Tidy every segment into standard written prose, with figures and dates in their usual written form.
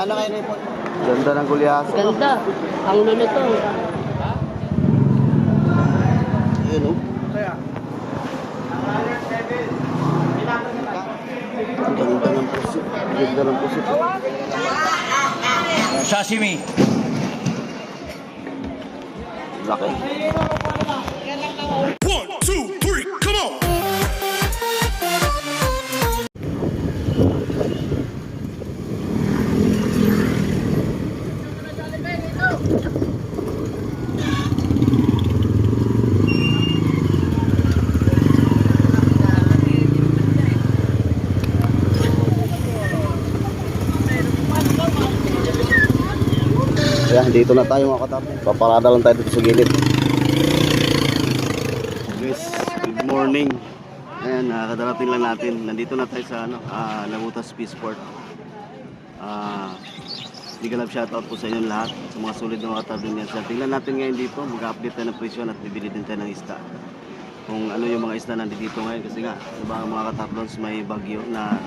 Paano kayo report? Ganda ng gulyasa. Ganda. Ang luluto. Yun o. Ang ganda ng pusit. Ang ganda ng pusit. Sashimi. Laki. 1, 2, 3, come on! Ayan, dito na tayo mga katapos. Paparada lang tayo dito sa gilid. Guys, good morning. Ayan, kadarating lang natin. Nandito na tayo sa Lagutas Peaceport. Big love shoutout po sa inyong lahat. Sa mga solid na mga katapos yan. Tingnan natin ngayon dito. Mag-update tayo ng presyon at bibili din tayo ng isda. Kung ano yung mga isda nandito ngayon. Kasi nga, diba, mga katapos may bagyo na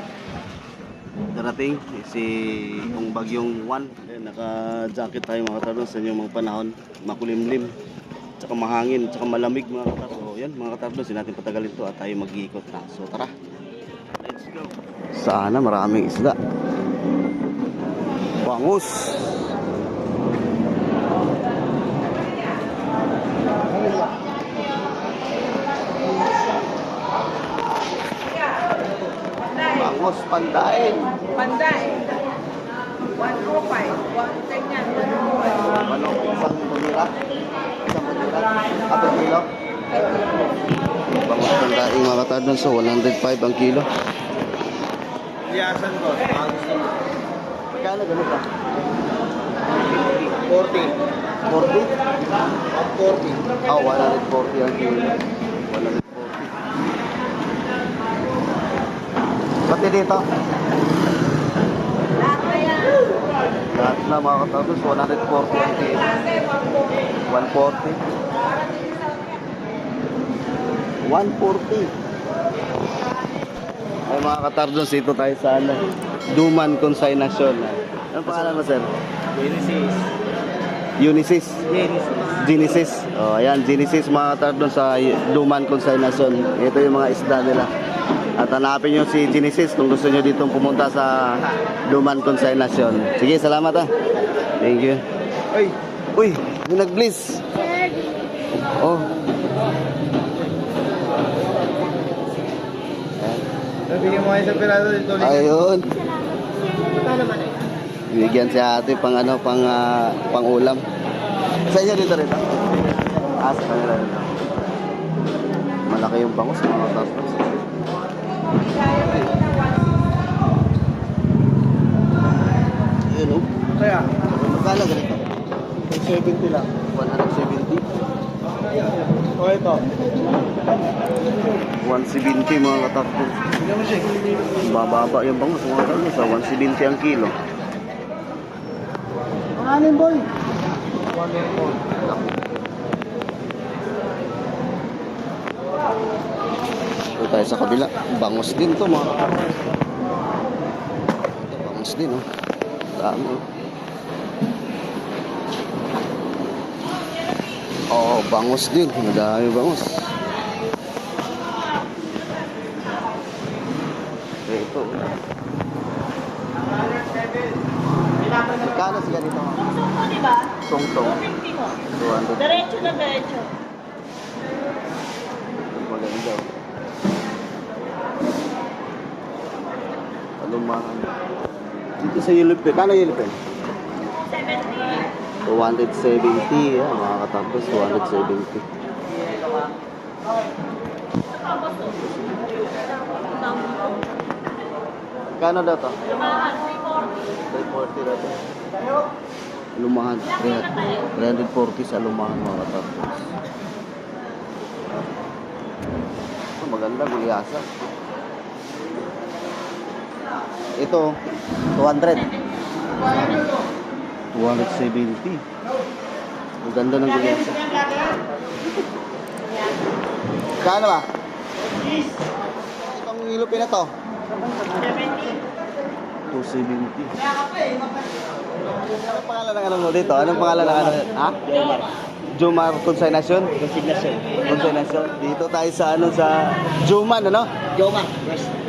darating yung bagyong Juan. Naka-jacket tayo mga katarnos sa inyong mga panahon, makulimlim, tsaka mahangin, tsaka malamig mga katarnos. So yan mga katarnos, hindi natin patagalin to at tayo mag-iikot na. So tara, let's go. Sana maraming isda. Bangus. Bangus, pandain. Pandain. 105. 1 ganyan. 105. Manok, isang bumira. Isang bumira. Ato kilo. Bangus, pandain mga katarnos. So 105 ang kilo. Liyasan ko. Magkano ganito? 40. 40? 40. Oh, 140 ang kilo. 140. Pati dito? Lahat na mga katabos, 140 ang kilo. 140. 140. Ay mga katardos, dito tayo sa Duman Consignation. Ano pangalan mo, sir? Genesis. Unisys. Genesis. Genesis. Oh, ayan, Genesis mga katardos sa Duman Consignation. Ito yung mga isda nila. At hanapin nyo si Genesis kung gusto nyo ditong pumunta sa Duman Consignation. Sige, salamat ha. Thank you. Uy, yung nag-bliss. Oh. Nabigyan mo kayo sa pirado dito. Ayun. Ito naman ay. Bigyan si ate pang pang ulam. Sa inyo dito rin. Sa kanila dito. Malaki yung bangus mga tapos. Ayun o. Kaya, Magkala ganito? 70 lang. 170. O ito. 170 mga katapos. Bigyan mo siya. Bababa yung bangus mga katapos sa 170 ang kilo. Anganin boy. 1 Ito tayo sa kabila. Bangus din to mga katapos. Ito bangus din oh. Dami oh. Oo, bangus din. Madami bangus. Ito. Magkano sila dito? Song mo, di ba? Song-song. 250 mo. 200. Diretso na diretso. Maganda. Alumahan. Dito sa yellow pen. Kano yellow pen? 70. 270. Yan, mga katapos. 270. Kano daw to? Lumahan, 340 daw to. Lumahan. 340 sa lumahan mga katapos. Maganda, gulyasa. Ito, 200. 270. Ang ganda ng gulyasa. Kano ba? Itong ilupin na to? 70. 270. Anong pangalan ng ano mo dito? Anong pangalan ng ano? Ha? Jomar Consignation? Consignation. Dito tayo sa ano sa Juman ano? Joma.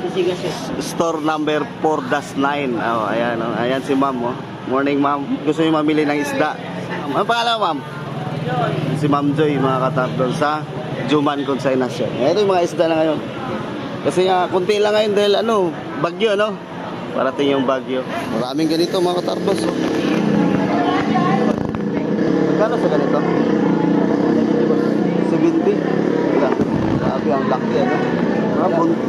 Consignation. Store number 4-9. Oh, ayan, oh. Ayan si ma'am, oh. Morning, ma'am. Gusto niyo mamili ng isda. Ano pangalan, ma'am? Si Ma'am Joy, mga katapdol sa Juman Consignation. Ito yung mga isda na ngayon. Kasi nga, kunti lang ngayon dahil ano, bagyo, no? Parating yung bagyo. Maraming ganito, mga katapdol. Oh. Magkano sa ganito? 70. Grabe, ang laki, ano?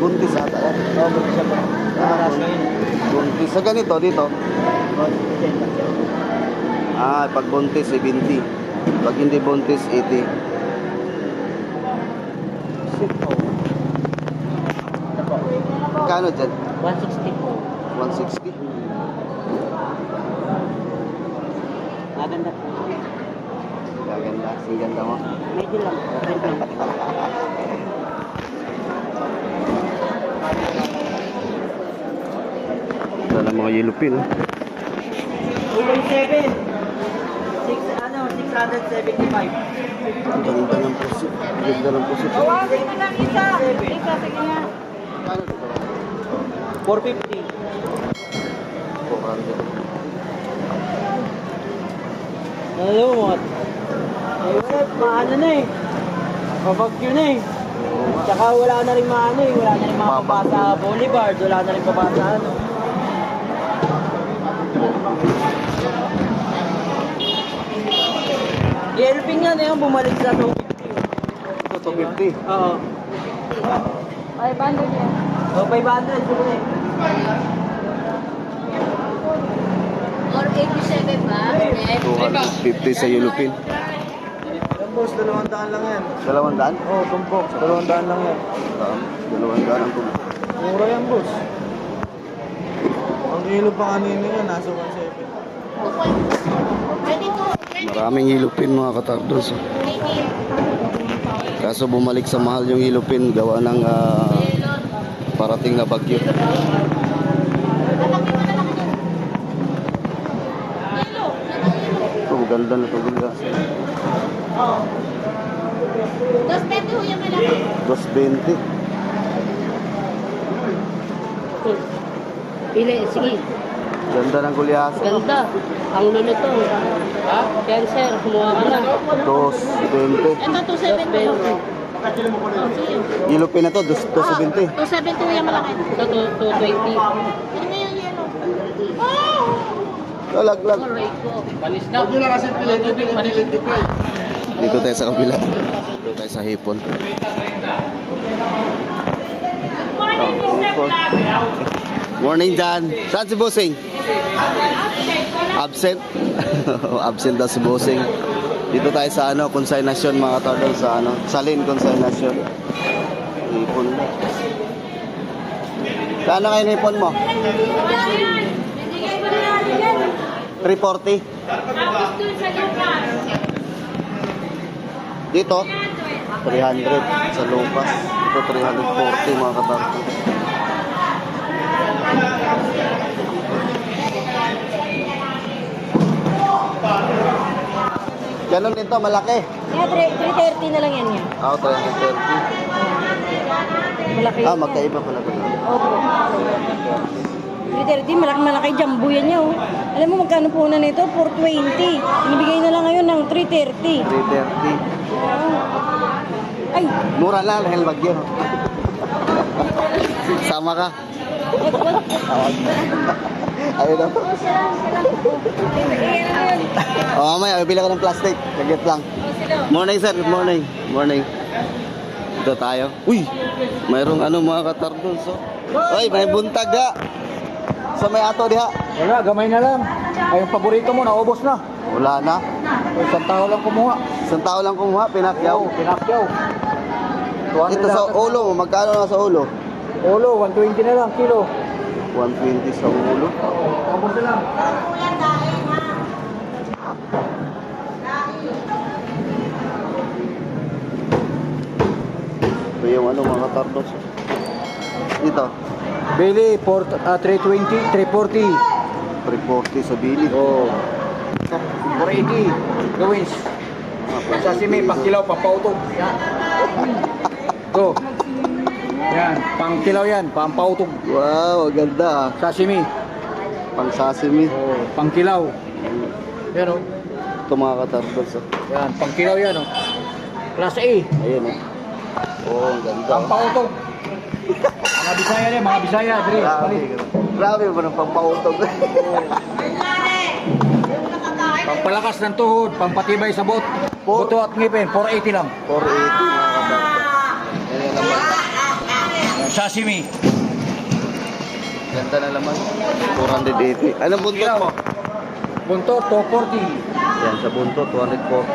Buntis ata yan. Oo, buntis siya po. Buntis. Sa ganito, dito? Pag buntis, 70. Pag hindi buntis, 80. Kano dyan? 160 po. 160? Maganda po. Gaganda. Ganda mo. Medyo lang. Medyo lang. Ganda ng mga yellow pin. Ulong 7. 675. Ganda ng puso. Ganda ng puso. Tawagin mo lang isa. Isa, sige nga. Kano dito? 450. 400. Ano mo? Ayun, maano na eh. Mabagyo na eh. Tsaka wala na rin maano eh. Wala na rin mapapasa boulevard. Wala na rin papasa ano. Yelping yan eh. Bumalik sa 250. Ito, 250. Oo. Ay, bando niya. So 500. Siguro eh. 487 ba? 250 sa yellow pin. Yan boss, 200 lang yan. 200? Oo, tumpok. 200 lang yan. 200 ang tubo. Mura yan boss. Ang kilo pa kanina yan, nasa 170. Maraming hilupin mga katakdos. Kaso bumalik sa mahal yung hilupin gawa ng parating na bagyo. Ito, ganda na ito. Dos peso ho yung malaki. 220. Pili, sige. Ganda ng gulyasa. Ganda. Ang lulo to. Ha? Cancer, kumuha ka na. 220. Ito, 270. Hilupin na to, 270. 270 ho yung malaki. Ito, 220. Ano na yung yellow? Wow! Lalaglag. Aray ko. Dito tayo sa kabila. Dito tayo sa hipon. Morning, Jan. Saan si Bossing? Absent? Absent daw si Bossing. Dito tayo sa ano, consignation mga katadol sa ano, Salin consignation. Hipon mo. Saan na kayo na hipon mo? 340. Dito 300 sa Lucas. Ito 340 mga katadol. Ganon din to, malaki. Yeah, 330 na lang yan yan. Ah, 330. Malaki. Magkaiba pala ito. Opo. 330, malaki jumbo yan niya oh. Alam mo magkano po na nito? 420. Inibigay na lang ngayon ng 330. 330. Ay, Mura lang dahil bagyo. Sama ka. Ayun na. Mamaya, bibili ka ng plastic. Lagit lang. Morning, sir. Good morning. Morning. Ito tayo. Uy! Mayroong ano mga katardon. So. Uy, may buntag ha. Sa may ato diha. Wala, gamay na lang. Ay, yung paborito mo, naubos na. Wala na. Isang tao lang kumuha. Isang tao lang kumuha. Pinakyaw. Pinakyaw. Ito sa ulo mo. Magkano na sa ulo? Ulo, 120 na lang, kilo. 120 sa ulo. Ubos na lang. Ito yung ano mga katardos. Dito. Bailey, 320, 340. 340 sa bili. Oh. 480. Gawins. Sashimi, pang kilaw, pang pautog. Yan. Ito. Yan, pang kilaw yan, pang pautog. Wow, ang ganda ah. Sashimi. Pang sashimi. Oh, pang kilaw. Yan oh. Ito mga katarbals. Yan, pang kilaw yan oh. Class A. Ayun oh. Oh, ang ganda. Pang pautog. Mga Bisaya yan, mga Bisaya. Dre, Grabe. balik. Grabe ba ng pampautog? Pampalakas ng tuhod, pampatibay sa buto at ngipin, 480 lang. 480 mga katarbals. Ayan naman. Yan, sashimi. Ganda na naman. 480. Anong buntot mo? Bunto, 240. Yan, sa buntot, 240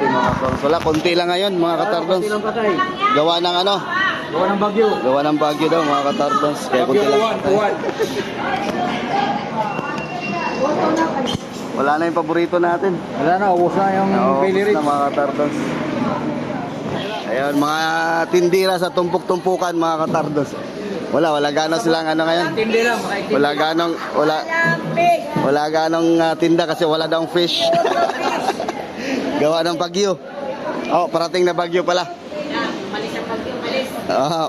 mga katarbals. Wala, konti lang ngayon mga katarbals. Konti lang patay. Gawa ng ano? Gawa ng bagyo. Gawa ng bagyo daw mga katarbals. Kaya Bagyo konti lang. uwan, uwan. Wala na yung paborito natin. Wala na, ubos na yung Bailey Ubus Ridge. na mga katarbals. Ayun, mga tindira sa tumpok-tumpukan mga katardos. Wala gano'n silang ano ngayon. Tindi lang, makaintindi. Wala ganong tinda kasi wala daw fish. Gawa ng bagyo. Oh, parating na bagyo pala.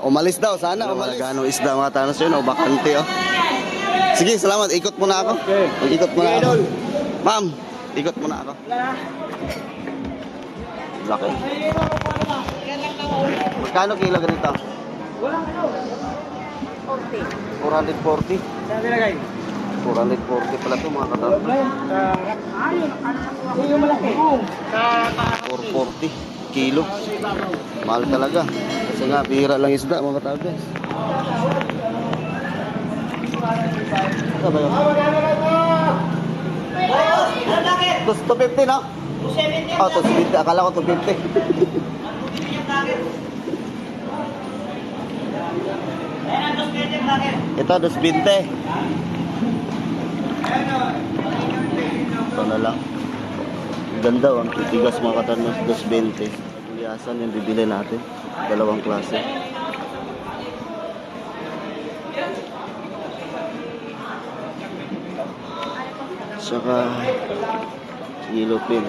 Umalis daw sana. Wala ganong isda mga tanos yun. Bakante oh. Sige, salamat. Ikot muna ako. Ikot muna ako. Ma'am, ikot muna ako. Laki. Magkano kilo ganito? 440. Saan nilagay? 440 pala ito mga katardos. Yung malaki. 440 kilo. Mahal talaga. Kasi nga, bihira lang isda mga katardos. Ano ba yun? Tos 250 no? 270. Oh, 270. Akala ko 250. Ito, 220. Ito na lang. Ganda oh. Ang titigas mga katarnos, 220. Kuliasan yung bibili natin. Dalawang klase. Saka yellowfin.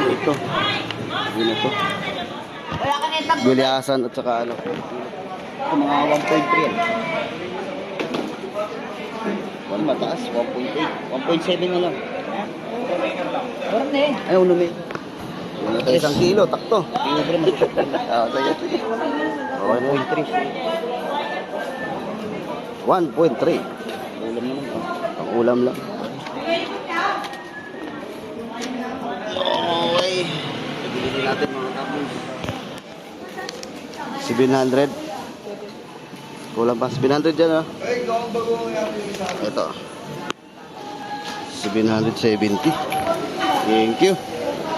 Ito. Yun ito. Gulyasan at saka ano. Ito mga 1.3 yan. Wala mataas, 1.8. 1.7 na lang. Parang na eh. Ay, uno may. Wala tayo 1 kilo, takto. Kilo bro, masukot lang. Sige. Okay na. 1.3. Ulam naman. Ang ulam lang. Okay. Bibili natin mga kapos. 700. Kulang pa. 700 dyan ah. Ito. 770. Thank you.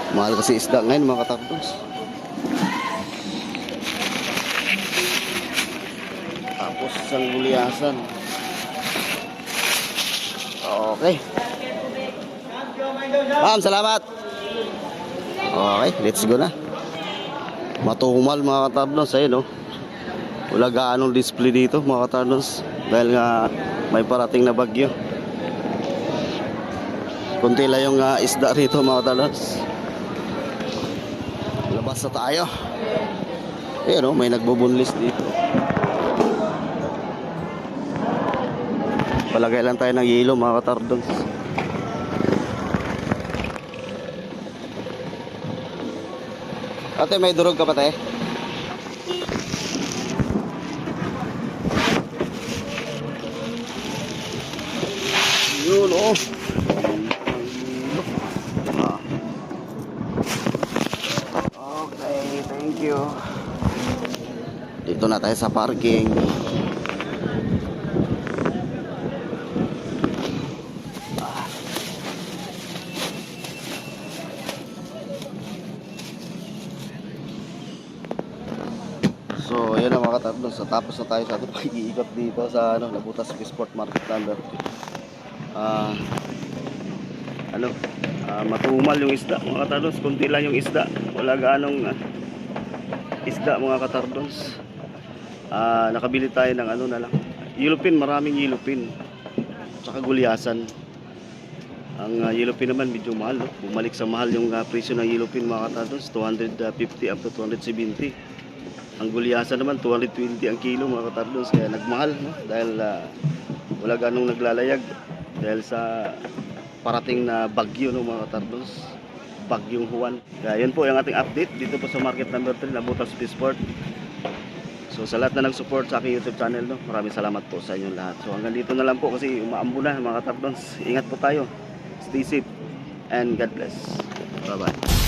Mahal kasi isda ngayon mga katapos. Tapos isang gulyasan. Okay. Ma'am, salamat. Okay, let's go na. Matumal mga katarnos. Ayun, no? Wala gaanong display dito mga katarnos. Dahil nga may parating na bagyo. Kunti lang yung isda rito mga katarnos. Labas na tayo. Ayun, no? May nagbubunlis dito. Palagay lang tayo ng yelo mga katarnos. Ate, may durog ka pa tayo? Yun, oh. Okay, thank you. Dito na tayo sa parking. So, yun ang mga katardos. So, tapos na tayo sa ating pag-iikot dito sa Nabutas Sport Market number 2. matumal yung isda mga katardons. Kunti lang yung isda, wala gaanong isda mga katardons. Nakabili tayo ng na lang, yellowfin, maraming yellowfin tsaka gulyasan. Ang yellowfin naman medyo mahal, no? Bumalik sa mahal yung presyo ng yellowfin mga katardons, 250 up to 270. Ang gulyasan naman 220 ang kilo mga katardons, kaya nagmahal, no? Dahil wala ganong naglalayag dahil sa parating na bagyo, no, mga katardons, bagyong Juan. Kaya yun po yung ating update dito po sa market number 3 na Butas Fishport. So sa lahat na nag-support sa aking YouTube channel, no, maraming salamat po sa inyong lahat. So hanggang dito na lang po kasi umaambo na mga katardons. Ingat po tayo, stay safe and God bless. Bye bye.